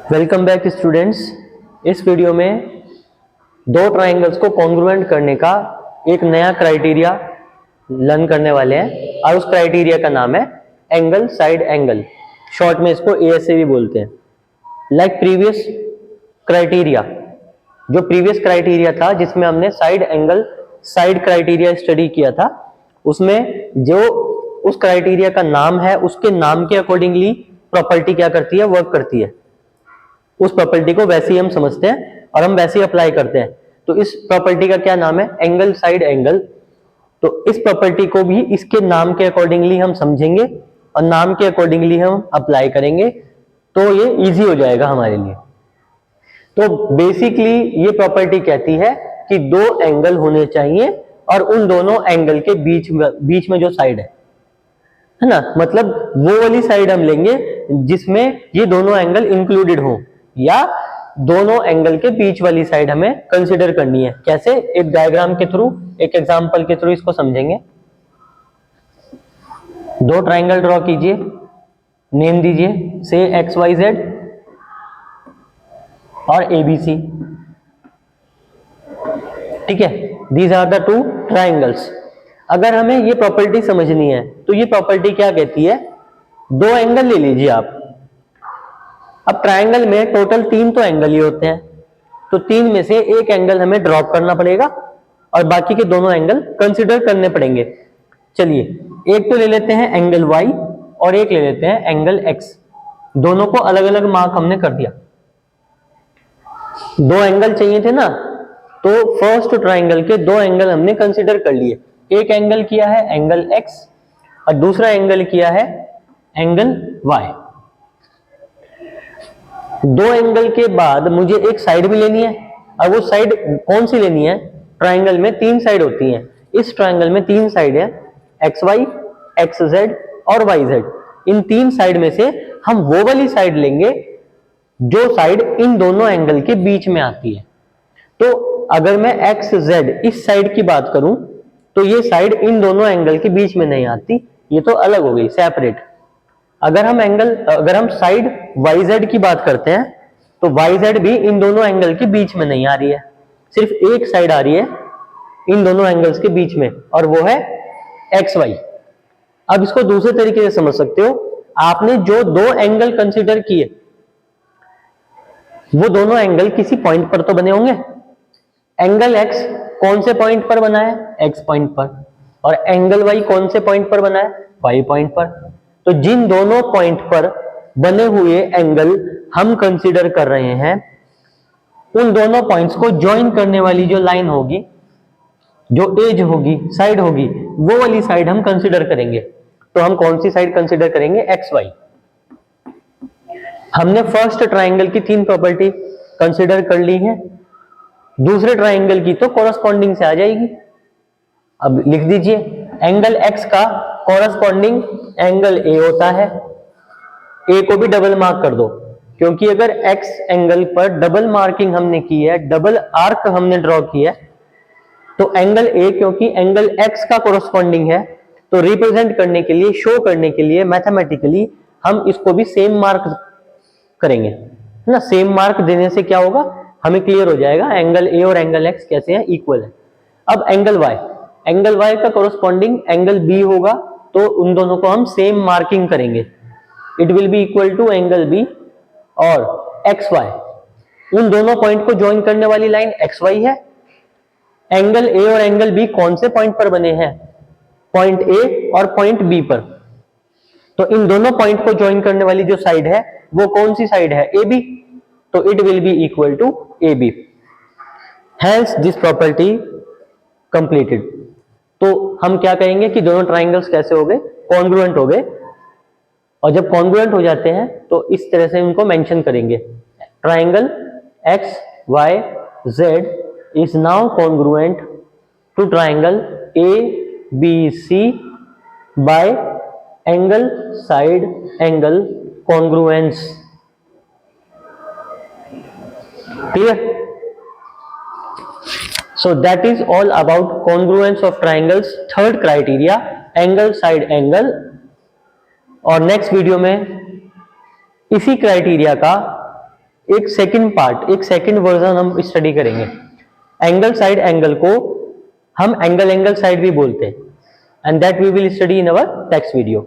Welcome back students. इस video में दो ट्राइंगल्स को कॉन्ग्रुएंट करने का एक नया क्राइटेरिया लर्न करने वाले हैं और उस क्राइटेरिया का नाम है एंगल साइड एंगल। शॉर्ट में इसको एएसए भी बोलते हैं। लाइक प्रीवियस क्राइटेरिया, जो प्रीवियस क्राइटेरिया था जिसमें हमने side angle side criteria study किया था, उसमें जो उस क्राइटेरिया का नाम है उसके नाम के अकॉर्डिंगली प्रॉपर्टी क्या करती है, वर्क करती है। उस प्रॉपर्टी को वैसे ही हम समझते हैं और हम वैसे ही अप्लाई करते हैं। तो इस प्रॉपर्टी का क्या नाम है, एंगल साइड एंगल। तो इस प्रॉपर्टी को भी इसके नाम के अकॉर्डिंगली हम समझेंगे और नाम के अकॉर्डिंगली हम अप्लाई करेंगे, तो ये इजी हो जाएगा हमारे लिए। तो बेसिकली ये प्रॉपर्टी कहती है कि दो एंगल होने चाहिए और उन दोनों एंगल के बीच में जो साइड है ना, मतलब वो वाली साइड हम लेंगे जिसमें ये दोनों एंगल इंक्लूडेड हो, या दोनों एंगल के बीच वाली साइड हमें कंसीडर करनी है। कैसे? एक डायग्राम के थ्रू, एक एग्जांपल के थ्रू इसको समझेंगे। दो ट्राइंगल ड्रॉ कीजिए, नेम दीजिए से एक्स वाई जेड और एबीसी। ठीक है, these are the two triangles. अगर हमें ये प्रॉपर्टी समझनी है तो ये प्रॉपर्टी क्या कहती है, दो एंगल ले लीजिए आप। अब ट्राइंगल में टोटल तीन तो एंगल ही होते हैं, तो तीन में से एक एंगल हमें ड्रॉप करना पड़ेगा और बाकी के दोनों एंगल कंसीडर करने पड़ेंगे। चलिए, एक तो ले लेते हैं एंगल y और एक ले लेते हैं एंगल x। दोनों को अलग अलग मार्क हमने कर दिया। दो एंगल चाहिए थे ना, तो फर्स्ट ट्राइंगल के दो एंगल हमने कंसीडर कर लिए। एक एंगल किया है एंगल x और दूसरा एंगल किया है एंगल y। दो एंगल के बाद मुझे एक साइड भी लेनी है, और वो साइड कौन सी लेनी है? ट्राइंगल में तीन साइड होती हैं। इस ट्राइंगल में तीन साइड है, एक्स वाई, एक्स जेड और वाई जेड। इन तीन साइड में से हम वो वाली साइड लेंगे जो साइड इन दोनों एंगल के बीच में आती है। तो अगर मैं एक्स जेड इस साइड की बात करूं तो ये साइड इन दोनों एंगल के बीच में नहीं आती, ये तो अलग हो गई, सेपरेट। अगर हम साइड वाई जेड की बात करते हैं तो वाई जेड भी इन दोनों एंगल के बीच में नहीं आ रही है, सिर्फ एक साइड आ रही है इन दोनों एंगल्स के बीच में, और वो है एक्स वाई। अब इसको दूसरे तरीके से समझ सकते हो, आपने जो दो एंगल कंसीडर किए वो दोनों एंगल किसी पॉइंट पर तो बने होंगे। एंगल एक्स कौन से पॉइंट पर बना है? एक्स पॉइंट पर। और एंगल वाई कौन से पॉइंट पर बना है? वाई पॉइंट पर। तो जिन दोनों पॉइंट पर बने हुए एंगल हम कंसीडर कर रहे हैं, उन दोनों पॉइंट्स को ज्वाइन करने वाली जो लाइन होगी, जो एज होगी, साइड होगी, वो वाली साइड हम कंसीडर करेंगे। तो हम कौन सी साइड कंसीडर करेंगे? X Y. हमने फर्स्ट ट्राइंगल की तीन प्रॉपर्टी कंसीडर कर ली है, दूसरे ट्राइंगल की तो कॉरस्पॉन्डिंग से आ जाएगी। अब लिख दीजिए, एंगल एक्स का कॉरस्पॉन्डिंग एंगल ए होता है। ए को भी डबल मार्क कर दो, क्योंकि अगर एक्स एंगल पर डबल मार्किंग हमने की है, डबल आर्क हमने ड्रॉ किया है, तो एंगल ए क्योंकि एंगल एक्स का कॉरस्पॉन्डिंग है, तो रिप्रेजेंट करने के लिए, शो करने के लिए मैथमेटिकली हम इसको भी सेम मार्क करेंगे, है ना। सेम मार्क देने से क्या होगा, हमें क्लियर हो जाएगा एंगल ए और एंगल एक्स कैसे हैं, इक्वल है। अब एंगल वाई का कॉरस्पॉन्डिंग एंगल बी होगा, तो उन दोनों को हम सेम मार्किंग करेंगे। It will be equal to angle B और एक्स वाई। उन दोनों पॉइंट को ज्वाइन करने वाली लाइन एक्स वाई है। एंगल ए और एंगल बी कौन से पॉइंट पर बने हैं? पॉइंट ए और पॉइंट बी पर। तो इन दोनों पॉइंट को ज्वाइन करने वाली जो साइड है वो कौन सी साइड है? A B. तो it will be equal to A B. Hence this property completed. तो हम क्या कहेंगे कि दोनों ट्राइंगल्स कैसे हो गए? कॉन्ग्रुएंट हो गए। और जब कॉन्ग्रुएंट हो जाते हैं तो इस तरह से उनको मेंशन करेंगे, triangle X Y Z is now congruent to triangle A B C by angle side angle congruence. Clear? So that is all about congruence of triangles, third criteria, angle side angle। और next video में इसी criteria का एक second part, एक second version हम study करेंगे। Angle side angle को हम एंगल साइड भी बोलते हैं, and that we will study in our next video.